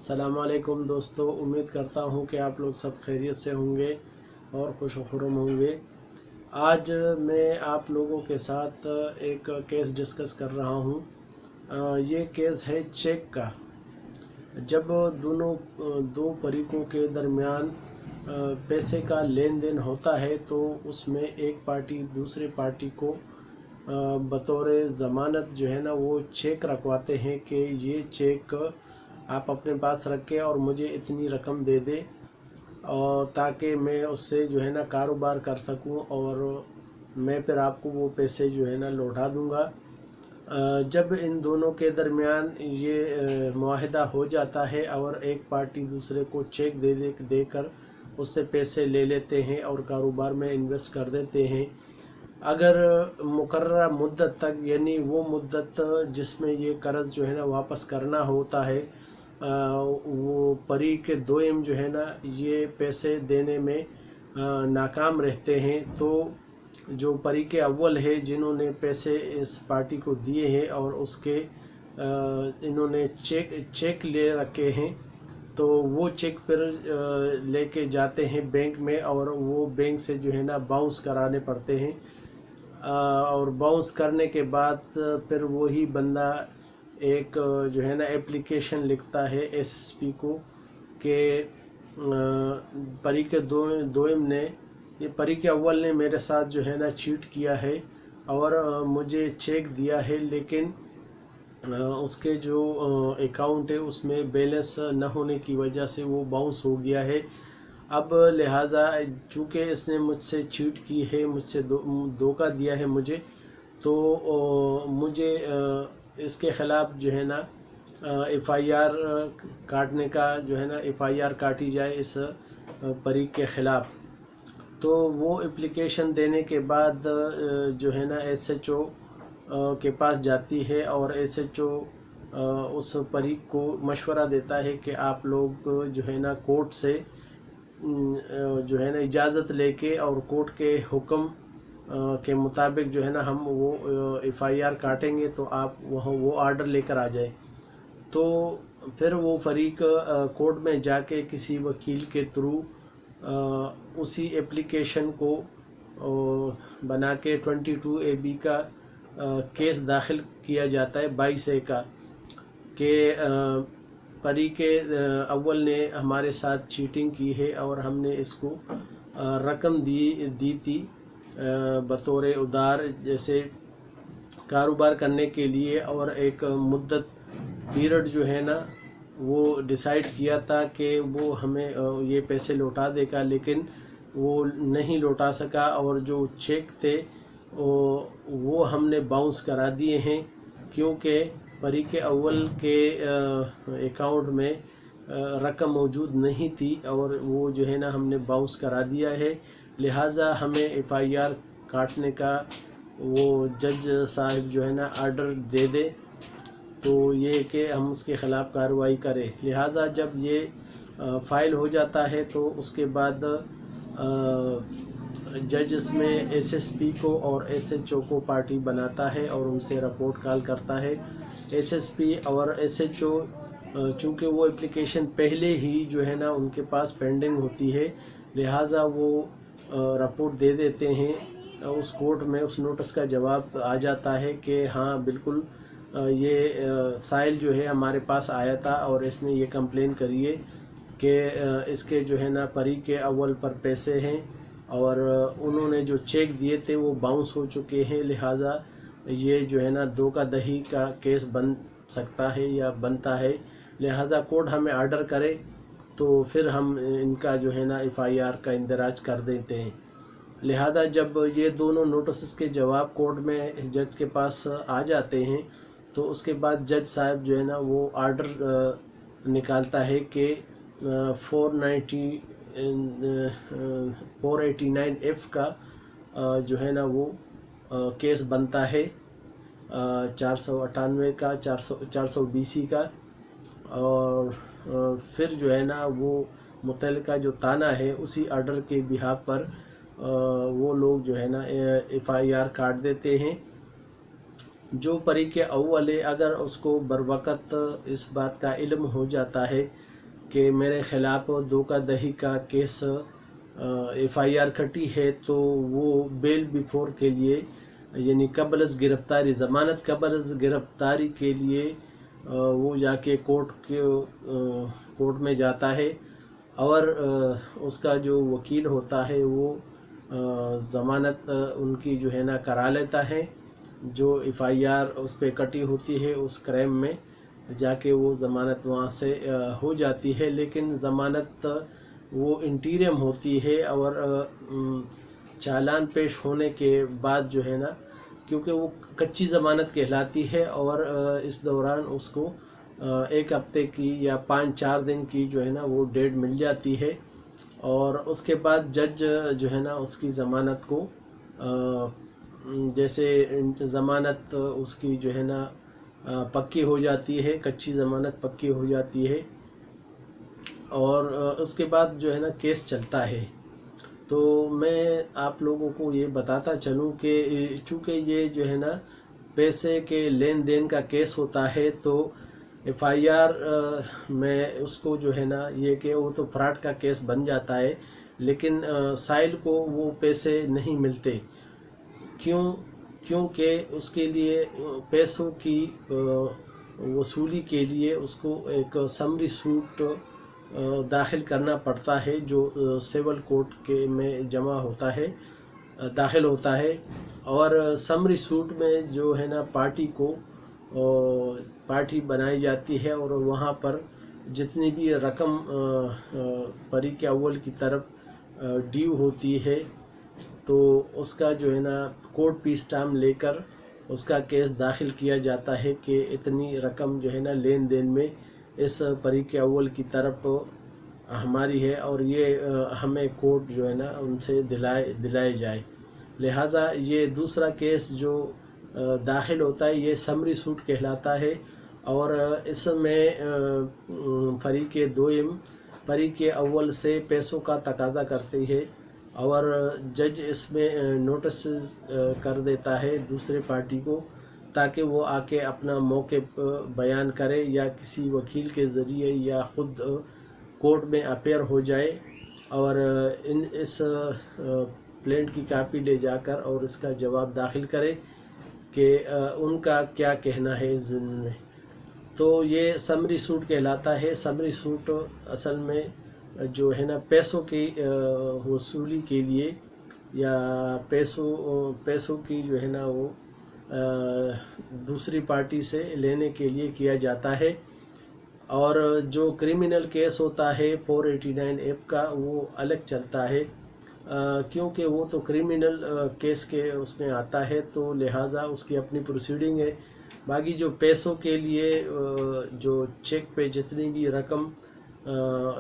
अस्सलाम वालेकुम दोस्तों, उम्मीद करता हूँ कि आप लोग सब खैरियत से होंगे और खुश खुर्रम होंगे। आज मैं आप लोगों के साथ एक केस डिस्कस कर रहा हूँ। ये केस है चेक का। जब दो फरीकों के दरमियान पैसे का लेन देन होता है तो उसमें एक पार्टी दूसरे पार्टी को बतौर ज़मानत जो है ना वो चेक रखवाते हैं कि ये चेक आप अपने पास रखें और मुझे इतनी रकम दे दे, और ताकि मैं उससे जो है ना कारोबार कर सकूं और मैं फिर आपको वो पैसे जो है ना लौटा दूंगा। जब इन दोनों के दरमियान ये मुआहदा हो जाता है और एक पार्टी दूसरे को चेक देकर उससे पैसे ले लेते हैं और कारोबार में इन्वेस्ट कर देते हैं, अगर मुकर्ररा मुद्दत तक, यानी वो मुद्दत जिसमें ये कर्ज़ जो है ना वापस करना होता है, वो फरीक दोयम जो है ना ये पैसे देने में नाकाम रहते हैं, तो जो फरीक अव्वल है जिन्होंने पैसे इस पार्टी को दिए हैं और उसके इन्होंने चेक ले रखे हैं, तो वो चेक फिर लेके जाते हैं बैंक में और वो बैंक से जो है ना बाउंस कराने पड़ते हैं। और बाउंस करने के बाद फिर वही बंदा एक जो है ना एप्लीकेशन लिखता है एसएसपी को कि फरीक दोयम ने, ये फरीक अव्वल ने मेरे साथ जो है ना चीट किया है और मुझे चेक दिया है, लेकिन उसके जो अकाउंट है उसमें बैलेंस न होने की वजह से वो बाउंस हो गया है। अब लिहाजा चूँकि इसने मुझसे चीट की है, मुझसे धोखा दिया है मुझे, तो मुझे इसके ख़िलाफ़ जो है ना एफआईआर काटने का जो है ना एफआईआर काटी जाए इस फरीक के ख़िलाफ़। तो वो एप्लीकेशन देने के बाद जो है ना एसएचओ के पास जाती है और एसएचओ उस फरीक को मशवरा देता है कि आप लोग जो है ना कोर्ट से जो है ना इजाज़त लेके और कोर्ट के हुक्म के मुताबिक जो है ना हम वो एफआईआर काटेंगे, तो आप वहाँ वो आर्डर लेकर आ जाए। तो फिर वो फरीक कोर्ट में जाके किसी वकील के थ्रू उसी एप्लीकेशन को बना के 22AB का केस दाखिल किया जाता है 22A का, कि फरीक अव्वल ने हमारे साथ चीटिंग की है और हमने इसको रकम दी थी बतौर उधार, जैसे कारोबार करने के लिए, और एक मुद्दत पीरियड जो है ना वो डिसाइड किया था कि वो हमें ये पैसे लौटा देगा, लेकिन वो नहीं लौटा सका और जो चेक थे वो हमने बाउंस करा दिए हैं, क्योंकि फरीक अव्वल के अकाउंट में रकम मौजूद नहीं थी और वो जो है ना हमने बाउंस करा दिया है। लिहाजा हमें एफआईआर काटने का वो जज साहब जो है ना आर्डर दे दे, तो ये कि हम उसके ख़िलाफ़ कार्रवाई करें। लिहाजा जब ये फ़ाइल हो जाता है तो उसके बाद जज इसमें एसएसपी को और एसएचओ को पार्टी बनाता है और उनसे रिपोर्ट कॉल करता है। एसएसपी और एसएचओ चूँकि वो एप्लीकेशन पहले ही जो है ना उनके पास पेंडिंग होती है, लिहाजा वो रिपोर्ट दे देते हैं उस कोर्ट में। उस नोटिस का जवाब आ जाता है कि हाँ बिल्कुल ये साइल जो है हमारे पास आया था और इसने ये कंप्लेन करी है कि इसके जो है ना फरीक अव्वल पर पैसे हैं और उन्होंने जो चेक दिए थे वो बाउंस हो चुके हैं, लिहाजा ये जो है ना धोखाधड़ी का केस बन सकता है या बनता है। लिहाजा कोर्ट हमें आर्डर करे तो फिर हम इनका जो है ना एफआईआर का इंदराज कर देते हैं। लिहाजा जब ये दोनों नोटिस के जवाब कोर्ट में जज के पास आ जाते हैं तो उसके बाद जज साहब जो है ना वो आर्डर निकालता है कि 489F का जो है ना वो केस बनता है, 498 का, 420 का, और फिर जो है ना वो मुतल्लिका जो थाना है उसी आर्डर के बिहाफ पर वो लोग जो है ना एफआईआर काट देते हैं। जो फरीक अव्वल है, अगर उसको बरवक़्त इस बात का इल्म हो जाता है کہ میرے خلاف دھوکہ دہی کا کیس FIR کٹی ہے، تو وہ بیل بیفور کے لیے یعنی قبل از گرفتاری، ضمانت قبل از گرفتاری کے لیے وہ جا کے کورٹ میں جاتا ہے، اور اس کا جو وکیل ہوتا ہے وہ ضمانت ان کی جو ہے نا کرا لیتا ہے، جو FIR اس پہ کٹی ہوتی ہے اس کرائم میں جا کے وہ ضمانت وہاں سے ہو جاتی ہے، لیکن ضمانت وہ انٹیریم ہوتی ہے، اور چالان پیش ہونے کے بعد جو ہے نا، کیونکہ وہ کچی ضمانت کہلاتی ہے، اور اس دوران اس کو 1 ہفتے کی یا 5-4 دن کی جو ہے نا وہ ڈیٹ مل جاتی ہے، اور اس کے بعد جج جو ہے نا اس کی ضمانت کو جیسے ضمانت اس کی جو ہے نا پکی ہو جاتی ہے، کچی ضمانت پکی ہو جاتی ہے، اور اس کے بعد جو ہے نا کیس چلتا ہے۔ تو میں آپ لوگوں کو یہ بتاتا چلوں کہ چونکہ یہ جو ہے نا پیسے کے لین دین کا کیس ہوتا ہے، تو FIR میں اس کو جو ہے نا یہ کہ وہ تو فراڈ کا کیس بن جاتا ہے، لیکن سائل کو وہ پیسے نہیں ملتے، کیونکہ اس کے لیے پیسوں کی وصولی کے لیے اس کو ایک سمری سوٹ داخل کرنا پڑتا ہے، جو سول کورٹ کے میں جمع ہوتا ہے، داخل ہوتا ہے، اور سمری سوٹ میں جو ہے نا پارٹی بنائی جاتی ہے، اور وہاں پر جتنی بھی رقم فریق اول کی طرف ڈیو ہوتی ہے، تو اس کا جو ہے نا کورٹ پی اسٹامپ لے کر اس کا کیس داخل کیا جاتا ہے کہ اتنی رقم جو ہے نا لین دین میں اس فریق اول کی طرف ہماری ہے، اور یہ ہمیں کورٹ جو ہے نا ان سے دلائے جائے۔ لہٰذا یہ دوسرا کیس جو داخل ہوتا ہے یہ سمری سوٹ کہلاتا ہے، اور اس میں فریق دوئم فریق اول سے پیسوں کا تقاضا کرتی ہے، اور جج اس میں نوٹسز کر دیتا ہے دوسرے پارٹی کو، تاکہ وہ آ کے اپنا موقف بیان کرے، یا کسی وکیل کے ذریعے یا خود کورٹ میں اپیئر ہو جائے، اور اس پلینٹ کی کاپی لے جا کر اور اس کا جواب داخل کرے کہ ان کا کیا کہنا ہے اس ضمن میں۔ تو یہ سمری سوٹ کہلاتا ہے۔ سمری سوٹ اصل میں جو ہے نا پیسوں کی وصولی کے لیے، یا پیسوں کی جو ہے نا وہ دوسری پارٹی سے لینے کے لیے کیا جاتا ہے، اور جو کریمنل کیس ہوتا ہے 489 ایپ کا وہ الگ چلتا ہے، کیونکہ وہ تو کریمنل کیس کے اس میں آتا ہے، تو لہٰذا اس کی اپنی پروسیڈنگ ہے۔ باقی جو پیسوں کے لیے جو چیک پہ جتنی بھی رقم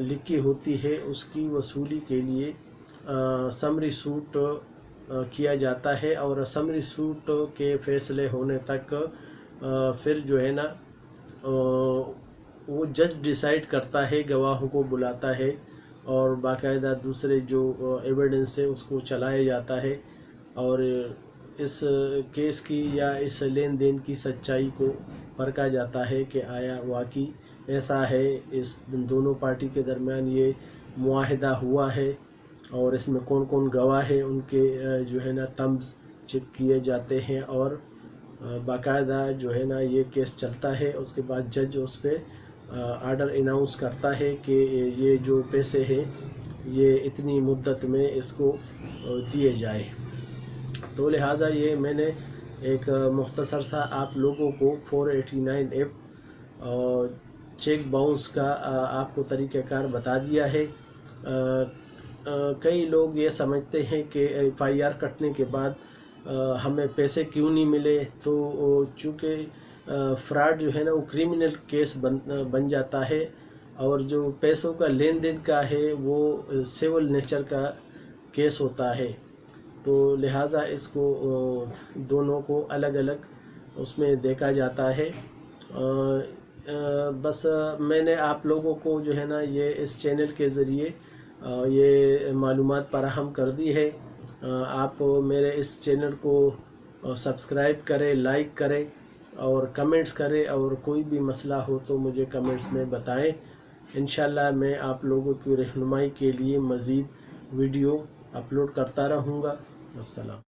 لکھی ہوتی ہے اس کی وصولی کے لیے سمری سوٹ کیا جاتا ہے، اور سمری سوٹ کے فیصلے ہونے تک پھر جو ہے نا وہ جج ڈیسائیڈ کرتا ہے، گواہوں کو بلاتا ہے، اور باقاعدہ دوسرے جو ایویڈنس ہے اس کو چلایا جاتا ہے، اور اس کیس کی یا اس لین دین کی سچائی کو پرکھا جاتا ہے کہ آیا واقعی ایسا ہے، اس دونوں پارٹی کے درمیان یہ معاہدہ ہوا ہے، اور اس میں کون کون گواہ ہے ان کے جو ہے نا تمز چیک کیے جاتے ہیں، اور باقاعدہ جو ہے نا یہ کیس چلتا ہے۔ اس کے بعد جج اس پہ آرڈر اناؤنس کرتا ہے کہ یہ جو پیسے ہیں یہ اتنی مدت میں اس کو دیے جائے۔ تو لہٰذا یہ میں نے ایک مختصر سا آپ لوگوں کو 489 ایپ چیک باؤنس کا آپ کو طریقہ کار بتا دیا ہے۔ کئی لوگ یہ سمجھتے ہیں کہ FIR کٹنے کے بعد ہمیں پیسے کیوں نہیں ملے، تو چونکہ فراڈ جو ہے نا وہ کریمنل کیس بن جاتا ہے، اور جو پیسوں کا لین دین کا ہے وہ سول نیچر کا کیس ہوتا ہے، تو لہٰذا اس کو دونوں کو الگ الگ اس میں دیکھا جاتا ہے۔ بس میں نے آپ لوگوں کو جو ہے نا یہ اس چینل کے ذریعے یہ معلومات فراہم کر دی ہے۔ آپ میرے اس چینل کو سبسکرائب کریں، لائک کریں اور کمنٹس کریں، اور کوئی بھی مسئلہ ہو تو مجھے کمنٹس میں بتائیں۔ انشاءاللہ میں آپ لوگوں کی رہنمائی کے لیے مزید ویڈیو اپلوڈ کرتا رہوں گا۔ السلام۔